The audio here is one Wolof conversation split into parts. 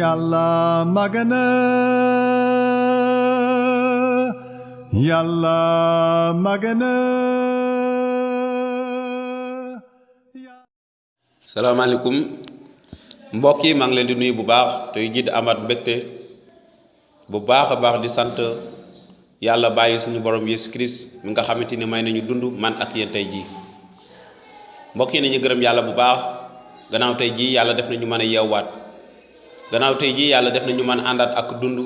Yàlla magana Yàlla magana salaamaaleykum mbokk yi maa ngi leen di nuyu bu baax tey jii di amaat mbégte bu baax a baax di sant yàlla bàyyi suñu borom Yesu Christ mi nga xamante ni may nañu dund man ak yéen tey jii mbokk yi nañu gërëm yàlla bu baax gannaaw tey jii yàlla def nañu mën a yeewaat gannaaw tey jii yàlla def nañu mën a àndaat ak dund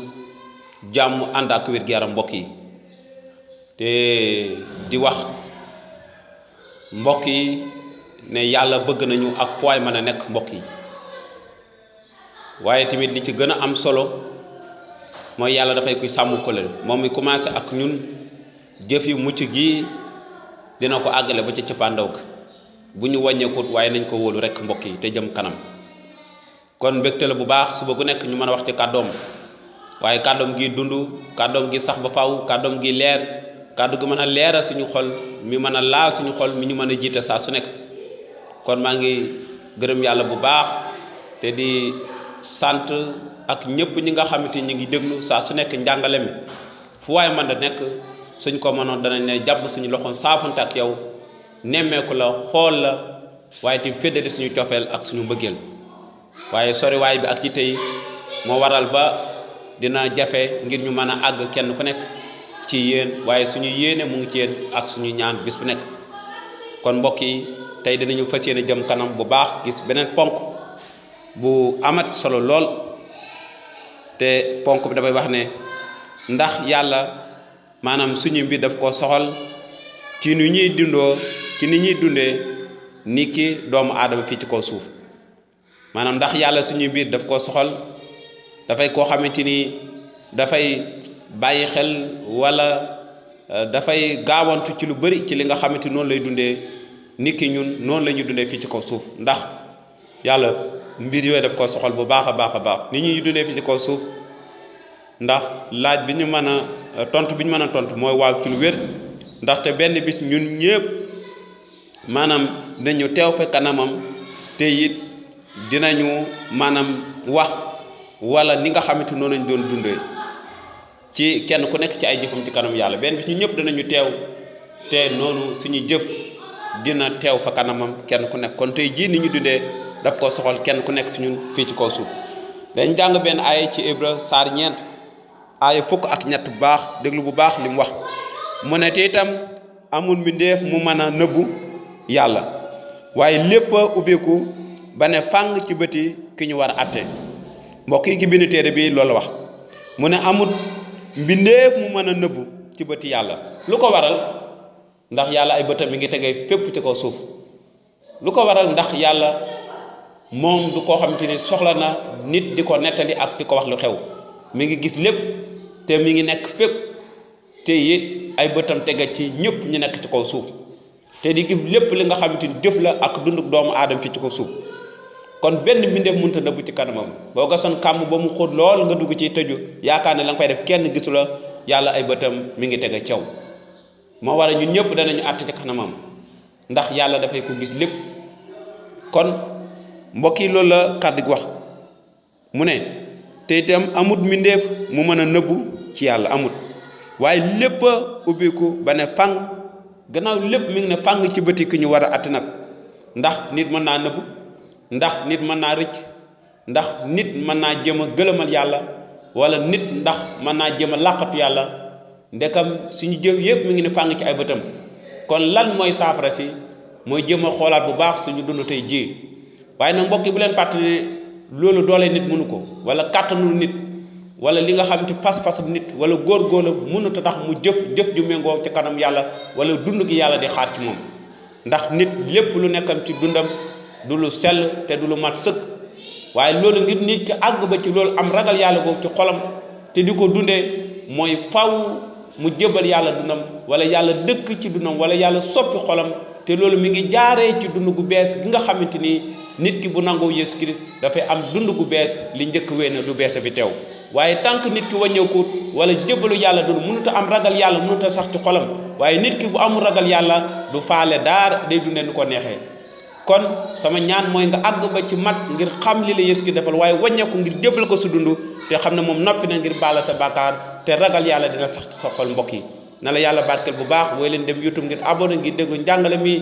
jàmm ànd ak wér-gu-yaram mbokk yi te di wax mbokk yi ne yàlla bëgg nañu ak fooy mën a nekk mbokk yi waaye tamit li ci gën a am solo mooy yàlla dafay kuy sàmm kóllëre moom mi commencé ak ñun jëf yu mucc gi dina ko àggale ba ca cëppaandaw ga bu ñu wàññeekut waaye nañ ko wóolu rek mbokk yi te jëm kanam kon mbégte la bu baax suba gu nekk ñu mën a wax ci kàddoom waaye kàddoom gi dund kàddoom gi sax ba faw kàddoom gi leer kàddu gi mën a leeral suñu xol mi mën a laal suñu xol mi ñu mën a jiite saa su nekk kon maa ngi gërëm yàlla bu baax te di sant ak ñëpp ñi nga xamante ñu ngi déglu saa su nekk njàngale mi fu waaye mën a nekk suñ ko mënoon danañ ne jàpp suñu loxoon saafante ak yow nemmeeku la xool la waaye te féddali suñu cofeel ak suñu mbëggeel waaye soriwaay bi ak ci tey moo waral ba dina jafe ngir ñu mën a àgg kenn ku nekk ci yéen waaye suñu yéene mu ngi ci yéen ak suñu ñaan bis bu nekk kon mbokk yi tey dinañu fas yéene jëm kanam bu baax gis beneen ponk bu amat solo lool te ponk bi dafay wax ne ndax yàlla maanaam suñu mbir daf ko soxal ci ni ñuy dundoo ci ni ñuy dundee ni ki doomu aadama fii ci kaw suuf maanaam ndax yàlla suñu mbir daf ko soxal dafay koo xamante ni dafay bàyyi xel wala dafay gaawantu ci lu bari ci li nga xamante noonu lay dundee nit ki ñun noonu la ñu dundee fii ci kaw suuf ndax yàlla mbir yooyu daf ko soxal bu baax a baax a baax ni ñuy dundee fii ci kaw suuf ndax laaj bi ñu mën a tontu bi ñu mën a tontu mooy waaw ci lu wér ndaxte benn bis ñun ñëpp maanaam dinañu teew fa kanamam te it dinañu maanaam wax wala ni nga xamante noonu lañ doon dundee ci kenn ku nekk ci ay jëfam ci kanam yàlla benn bis ñun ñëpp dinañu teew te noonu suñu jëf dina teew fa kanamam kenn ku nekk kon tey jii ni ñu dundee daf ko soxal kenn ku nekk si ñun fii ci kaw suuf dañ jàng benn aaya ci Hébreu saar 4 aaya fukk ak ñett bu baax déglu bu baax li mu wax mu ne te itam amul mbindeef mu mën a nëbbu yàlla waaye lépp ubbeeku ba ne fàng ci bëti ki ñu war a atte mbokk yi ki bind téere bi loolu wax mu ne amul mbindeef mu mën a nëbbu ci bëti yàlla lu ko waral ndax yàlla ay bëtam mi ngi tegee fépp ci kaw suuf lu ko waral ndax yàlla moom du koo xamante ni soxla na nit di ko nettali ak di ko wax lu xew mi ngi gis lépp te mi ngi nekk fépp te it ay bëtam tege ci ñëpp ñu nekk ci kaw suuf te di gis lépp li nga xamante ni jëf la ak dunduk doomu aadama fii ci kaw suuf kon benn mbindeef mënut a nëbbu ci kanamam boo gasoon kàmm ba mu xóot lool nga dugg ci tëju yaakaar ne la nga fay def kenn gisu la yàlla ay bëtam mi ngi tege caw moo war a ñun ñëpp danañu àtte ci kanamam ndax yàlla dafay ko gis lépp kon mbokk yi loolu la kàddu gi wax mu ne te itam amut mbindeef mu mën a nëbbu ci yàlla amut waaye lépp ubbiku ba ne fang gannaaw lépp mi ngi ne fang ci bëti ki ñu war a àtte nag ndax nit mën naa nëbbu ndax nit mën naa rëcc ndax nit mën naa jëm a gëlëmal yàlla wala nit ndax mën naa jëm a làqatu yàlla ndekam suñu jëf yëpp mi ngi ne fàng ci ay bëtam kon lan mooy saafara si mooy jëm a xoolaat bu baax suñu dund tey ji waaye nag mbokk yi bu leen fàtte ne loolu doole nit mënu ko wala kàttanul nit wala li nga xam ci pas-pas nit wala góor-góorlu mënut a tax mu jëf ju méngoo ci kanam yàlla wala dund gi yàlla di xaar ci moom ndax nit lépp lu nekkam ci dundam du lu sell te du lu mat sëkk waaye loolu ngir nit ki àgg ba ci loolu am ragal yàlla boobu ci xolam te di ko dundee mooy faw mu jébal yàlla dundam wala yàlla dëkk ci dundam wala yàlla soppi xolam te loolu mi ngi jaaree ci dund gu bees gi nga xamante ni nit ki bu nangoo Yesu Christ dafay am dund gu bees li njëkk wéy du bees bi teew waaye tant nit ki wàññeekut wala jébalu yàlla dund mënut a am ragal yàlla mënut a sax ci xolam waaye nit ki bu amul ragal yàlla du faale daar day dundee nu ko neexee kon sama ñaan mooy nga àgg ba ci mat ngir xam li la Yeesu ki defal waaye wàññeeku ngir jébbal ko su dund te xam ne moom noppi na ngir baala sa bàkkaar te ragal yàlla dina sax ci sa xol mbokk yi na la yàlla barkeel bu baax wooy leen dem YouTube ngir abonné ngir déglu njàngale mi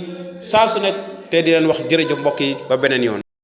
saa su nekk te di leen wax jërëjëf mbokk yi ba beneen yoon